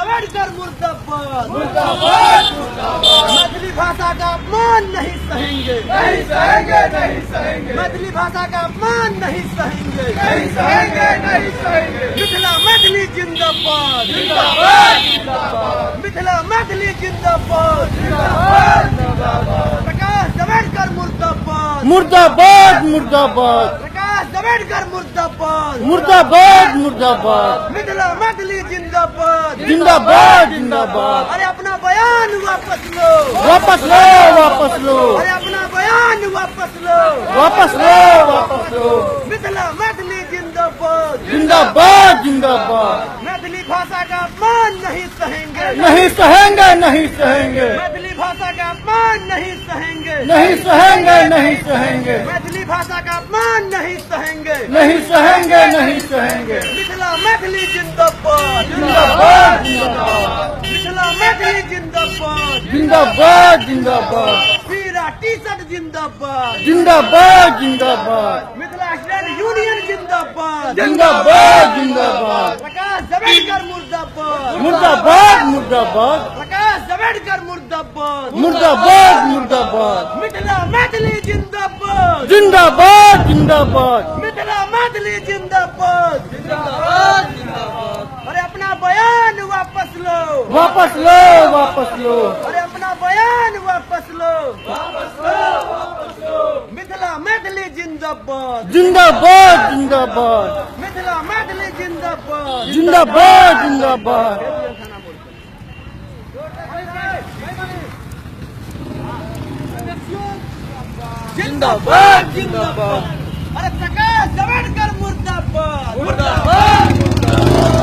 जवेडकर मुर्दाबाद। मैथिली भाषा का अपमान नहीं सहेंगे, नहीं सहेंगे, नहीं सहेंगे, मैथिली भाषा का अपमान नहीं सहेंगे, नहीं सहेंगे, नहीं सहेंगे। मिथिला मैथिली जिंदाबाद, जिंदाबाद, जिंदाबाद, मिथिला मैथिली जिंदाबाद, जिंदाबाद, जिंदाबाद। प्रकाश जवेडकर मुर्दाबाद, मुर्दाबाद मुर्दाबाद प्रकाश जवेडकर मुर्दाबाद, मुर्दाबाद मुर्दाबाद मिथिला मैथिली जिंदाबाद, जिंदाबाद जिंदाबाद। अरे अपना बयान वापस लो, वापस लो वापस लो, अरे अपना बयान वापस लो, वापस लो वापस लो। मिथिला मैथिली जिंदाबाद, जिंदाबाद जिंदाबाद। मैथिली भाषा का अपमान नहीं सहेंगे, नहीं सहेंगे, नहीं सहेंगे, मैथिली भाषा का अपमान नहीं सहेंगे, नहीं सहेंगे, नहीं सहेंगे, मैथिली भाषा का अपमान नहीं सहेंगे, नहीं सहेंगे, नहीं सहेंगे। मिथिला मैथिली जिंदाबाद, जिंदाबाद जिंदाबाद, मिथिला मैथिली जिंदाबाद, जिंदाबाद जिंदाबाद, पीरा टी शर्ट जिंदाबाद, जिंदाबाद जिंदाबाद, मिथिला स्टूडेंट यूनियन जिंदाबाद, जिंदाबाद जिंदाबाद। प्रकाश जवेडकर मुर्दाबाद, मुर्दाबाद मुर्दाबाद, प्रकाश जवेडकर मुर्दाबाद, मुर्दाबाद मुर्दाबाद, मिथिला मैथिली जिंदाबाद, जिंदाबाद जिंदाबाद, मिथिला मैथिली जिंदाबाद, जिंदाबाद, जिंदाबाद। अरे अपना बयान वापस लो, वापस लो वापस लो, अरे अपना बयान वापस लो, वापस लो, वापस लो। मिथिला मैथिली जिंदाबाद, जिंदाबाद जिंदाबाद, मिथिला मैथिली जिंदाबाद, जिंदाबाद जिंदाबाद। जिंदाबाद जिंदाबाद, अरे प्रकाश जवेडकर मुर्दाबाद, मुर्दाबाद,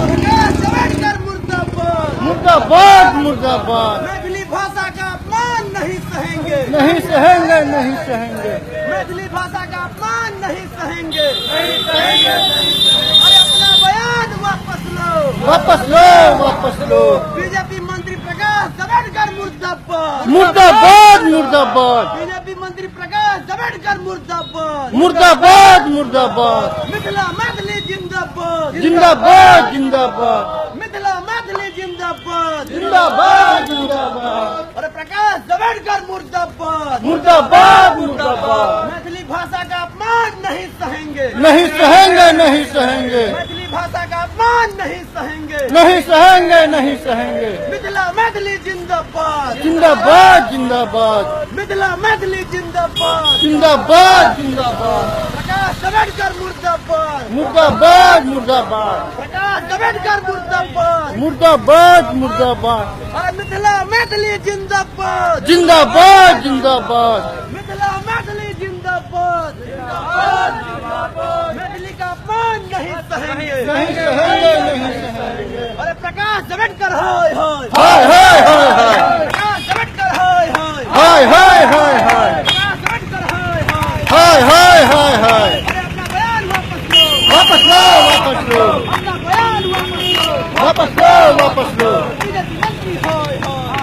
प्रकाश जवेडकर मुर्दाबाद, मुर्दाबाद मुर्दाबाद, मैथिली भाषा का अपमान नहीं सहेंगे, नहीं सहेंगे, नहीं सहेंगे, मैथिली भाषा का अपमान नहीं सहेंगे, नहीं सहेंगे, नहीं सहेंगे। अरे अपना बयान वापस लो, वापस लो वापस लो। बीजेपी मंत्री प्रकाश जवेडकर मुर्दाबाद, मुर्दाबाद मुर्दाबाद, बीजेपी मंत्री प्रकाश जवेडकर मुर्दाबाद, मुर्दाबाद मुर्दाबाद, मिथिला मैथिली जिंदाबाद, जिंदाबाद जिंदाबाद, मिथिला मैथिली जिंदाबाद, जिंदाबाद जिंदाबाद, अरे प्रकाश जवेडकर मुर्दाबाद, मुर्दाबाद मुर्दाबाद। मैथिली भाषा का अपमान नहीं सहेंगे, नहीं सहेंगे, नहीं सहेंगे, मैथिली भाषा का अपमान नहीं सहेंगे, नहीं सहेंगे, नहीं सहेंगे। मिथिला मैथिली जिंदाबाद, जिंदाबाद जिंदाबाद, मिथिला मैथिली जिंदाबाद, जिंदाबाद जिंदाबाद, प्रकाश जवेडकर मुर्दाबाद, मुर्दाबाद मुर्दाबाद, प्रकाश जवेडकर मुर्दाबाद, मुर्दाबाद मुर्दाबाद, अरे मिथिला मैथिली जिंदाबाद, जिंदाबाद जिंदाबाद, मिथिला मैथिली जिंदाबाद, जिंदाबाद, जिंदाबाद। मैथिली का अपमान नहीं सहेंगे, नहीं सहेंगे, नहीं सहेंगे। अरे प्रकाश जवेडकर हाय हाय, हाय हाय हाय हाय, प्रकाश जवेडकर हाय हाय, हाय हाय हाय हाय, प्रकाश जवेडकर हाय हाय, हाय हाय हाय हाय। अरे अपना बयान वापस लो, वापस लो वापस लो, अपना बयान वापस लो, वापस लो वापस लो। बीजेपी मंत्री हाय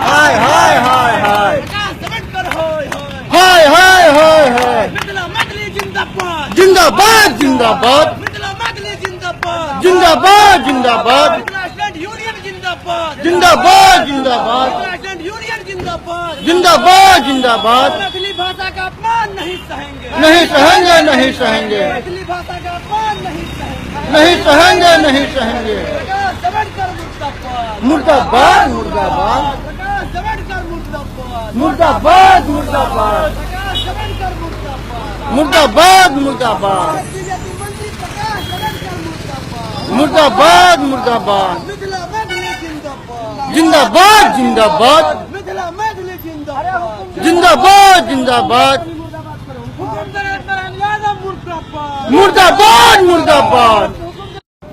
हाय हाय, हाय हाय हाय, प्रकाश जवेडकर हाय हाय हाय, हाय हाय हाय। मिथिला मैथिली जिंदाबाद, जिंदाबाद जिंदाबाद, मिथिला मैथिली जिंदाबाद, जिंदाबाद जिंदाबाद, मिथिला स्टूडेंट यूनियन जिंदाबाद, जिंदाबाद जिंदाबाद, मिथिला स्टूडेंट यूनियन जिंदाबाद, जिंदाबाद जिंदाबाद। मैथिली भाषा का अपमान नहीं सहेंगे, नहीं सहेंगे, नहीं सहेंगे, मैथिली भाषा का अपमान नहीं सहेंगे, नहीं सहेंगे, नहीं सहेंगे। प्रकाश जवेडकर मुर्दाबाद, मुर्दाबाद मुर्दाबाद, प्रकाश जवेडकर मुर्दाबाद, मुर्दाबाद मुर्दाबाद, प्रकाश जवेडकर मुर्दाबाद, मुर्दाबाद मुर्दाबाद, बीजेपी मंत्री प्रकाश जवेडकर मुर्दाबाद, मुर्दाबाद मुर्दाबाद, मिथिला मैथिली जिंदाबाद, जिंदाबाद जिंदाबाद, मिथिला मैथिली जिंदाबाद, जिंदाबाद जिंदाबाद, हुकुम नारायण यादव मुर्दाबाद, मुर्दाबाद मुर्दाबाद,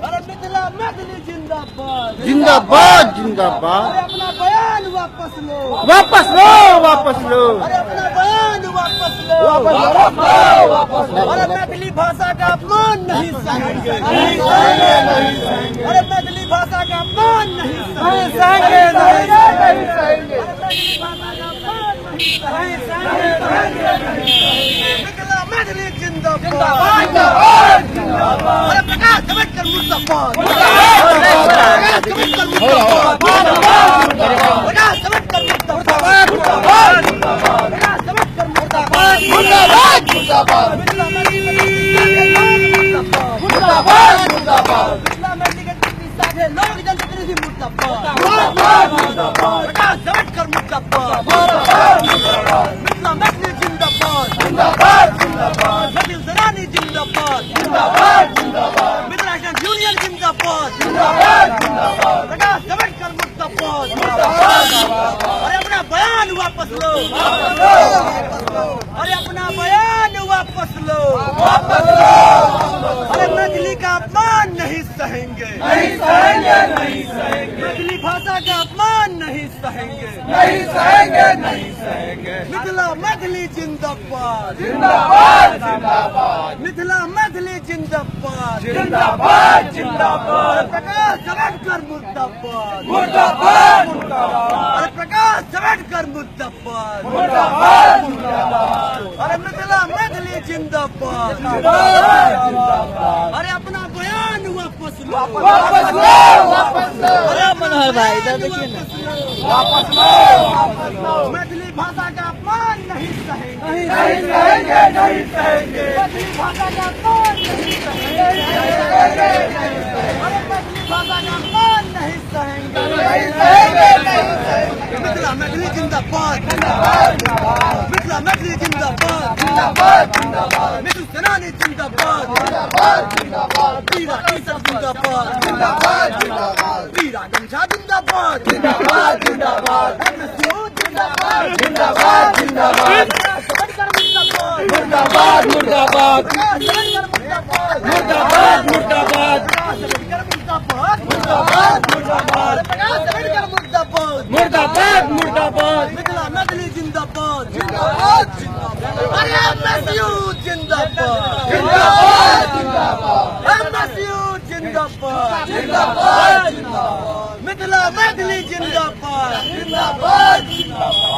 अरे मिथिला मैथिली जिंदाबाद, जिंदाबाद जिंदाबाद। अरे अपना बयान वापस लो, वापस लो वापस लो, अरे अपना बयान वापस लो, वापस लो वापस लो। अरे मैथिली भाषा का अपमान नहीं सहेंगे, नहीं सहेंगे, नहीं सहेंगे, अरे मैथिली भाषा का अपमान नहीं नहीं सहेंगे, सहेंगे, नहीं सहेंगे, अरे मैथिली भाषा का अपमान नहीं सहेंगे, मिथिला मैथिली जिंदाबाद, अरे प्रकाश जवेडकर मुर्दाबाद, प्रकाश जवेडकर मुर्दाबाद। मुर्दाबाद मिथिला मुर्दाबाद मुर्दाबाद मुर्दाबाद मिथिला मेडिकल साथे लोक जनप्रतिनिधि मुर्दाबाद मुर्दाबाद मुर्दाबाद प्रकाश जावड़ेकर मुर्दाबाद मुर्दाबाद मुर्दाबाद मिथिला मेडिकल जिंदाबाद जिंदाबाद जिंदाबाद जटिल जनानी जिंदाबाद जिंदाबाद जिंदाबाद मिथिला यूनियन जिंदाबाद जिंदाबाद जिंदाबाद प्रकाश जावड़ेकर मुर्दाबाद मुर्दाबाद अरे अपना बयान वापस लो अरे अपना बयान वापस लो अरे मैथिली का अपमान नहीं सहेंगे नहीं सहेंगे नहीं सहेंगे मैथिली भाषा का अपमान नहीं सहेंगे नहीं सहेंगे नहीं सहेंगे मिथिला मैथिली जिंदाबाद जिंदाबाद जिंदाबाद मिथिला मैथिली जिंदाबाद जिंदाबाद जिंदाबाद प्रकाश जावड़ेकर मुर्दाबाद मुर्दाबाद मुर्दाबाद अरे प्रकाश जावड़ेकर मुर्दाबाद मुर्दाबाद मुर्दाबाद अरे मिथिला मैथिली जिंदाबाद अरे अपना बयान वापस लो वापस लो वापस लो अरे मनोहर भाई इधर देखिए ना वापस लो वापस लो मैथिली भाषा का अपमान नहीं सहेंगे नहीं सहेंगे नहीं सहेंगे मैथिली भाषा का अपमान नहीं सहेंगे अरे मैथिली भाषा का अपमान नहीं सहेंगे नहीं सहेंगे नहीं सहेंगे मिथिला मैथिली जिंदाबाद मिथिला मैथिली जिंदाबाद जिंदाबाद जिंदाबाद मिथिल सेनानी जिंदाबाद जिंदाबाद जिंदाबाद वीरा टीचर जिंदाबाद जिंदाबाद जिंदाबाद वीरा गमछा जिंदाबाद जिंदाबाद जिंदाबाद MSU जिंदाबाद जिंदाबाद जिंदाबाद जावड़ेकर मुर्दाबाद मुर्दाबाद मुर्दाबाद प्रकाश जावड़ेकर मुर्दाबाद मुर्दाबाद मुर्दाबाद प्रकाश जावड़ेकर मुर्दाबाद मुर्दाबाद मुर्दाबाद प्रकाश जावड़ेकर मुर्दाबाद मुर्दाबाद मुर्दाबाद मिथिला मैथिली जिंदाबाद जिंदाबाद अरे MSU जिंदाबाद जिंदाबाद जिंदाबाद MSU जिंदाबाद जिंदाबाद जिंदाबाद मिथिला मैथिली जिंदाबाद जिंदाबाद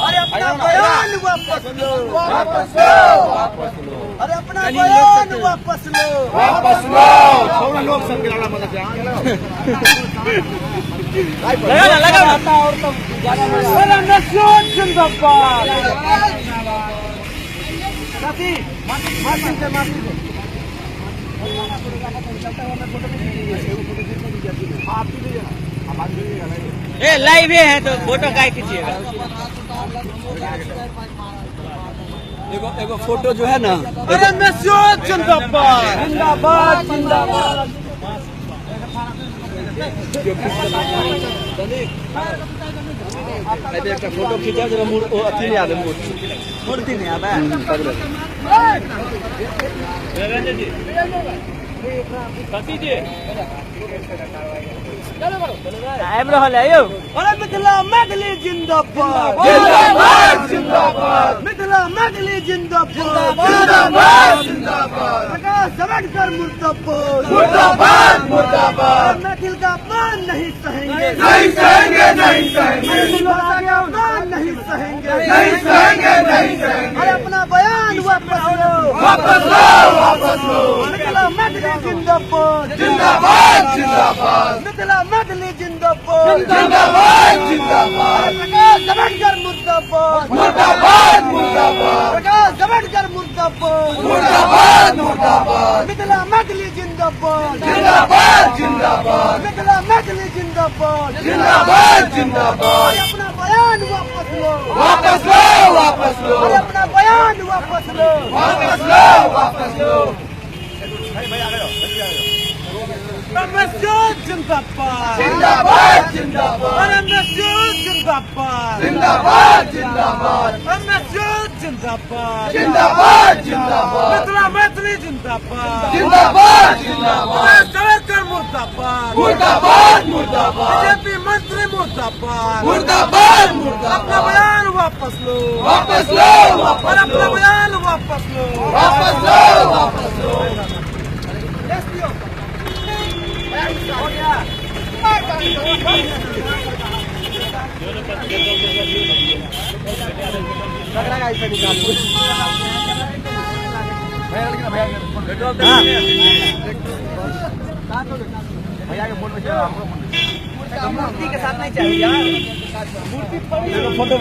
अरे अपना बयान वापस लो वापस लो वापस लो अरे अपना बयान वापस लो वापस लो थोड़ा लोग संग्रहालय मदद ये लाइव है तो फोटो काय कीजिएगा। एगो फोटो जो है ना अरे MSU जिंदाबाद जिंदाबाद जिंदाबाद एक फोटो खींचा जरा अथी नहीं आते मूर्ति नहीं आता अरे मिथिला मैथिली जिंदाबाद जिंदाबाद जिंदाबाद मिथिला मैथिली जिंदाबाद जिंदाबाद जिंदाबाद प्रकाश जावड़ेकर मुर्दाबाद मुर्दाबाद मुर्दाबाद मैथिल का अपमान नहीं सहेंगे नहीं सहेंगे नहीं सहेंगे मैथिली भाषा का अपमान नहीं सहेंगे नहीं सहेंगे नहीं सहेंगे अरे अपना बयान वापस लो वापस लो वापस लो मिथिला मैथिली जिंदाबाद जिंदाबाद जिंदाबाद मिथिला मैथिली जिंदाबाद जिंदाबाद जिंदाबाद प्रकाश जावड़ेकर मुर्दाबाद मुर्दाबाद मुर्दाबाद प्रकाश जावड़ेकर मुर्दाबाद मुर्दाबाद मुर्दाबाद मिथिला मैथिली जिंदाबाद जिंदाबाद जिंदाबाद मिथिला मैथिली जिंदाबाद जिंदाबाद जिंदाबाद अरे अपना बयान वापस लो वापस लो वापस लो अरे अपना बयान वापस लो वापस लो वापस लो MSU जिंदाबाद जिंदाबाद जिंदाबाद अरे MSU जिंदाबाद जिंदाबाद जिंदाबाद MSU जिंदाबाद जिंदाबाद जिंदाबाद मिथिला मैथिली जिंदाबाद जिंदाबाद जिंदाबाद प्रकाश जावड़ेकर मुर्दाबाद मुर्दाबाद मुर्दाबाद बीजेपी मंत्री मुर्दाबाद मुर्दाबाद अपना मुर्दाबाद बयान वापस लो वापस लो और वापस अपना लो बयान वापस लो वापस लो वापस लो भैया के फोटो मूर्ति के साथ नहीं चाहिए यार। फोटो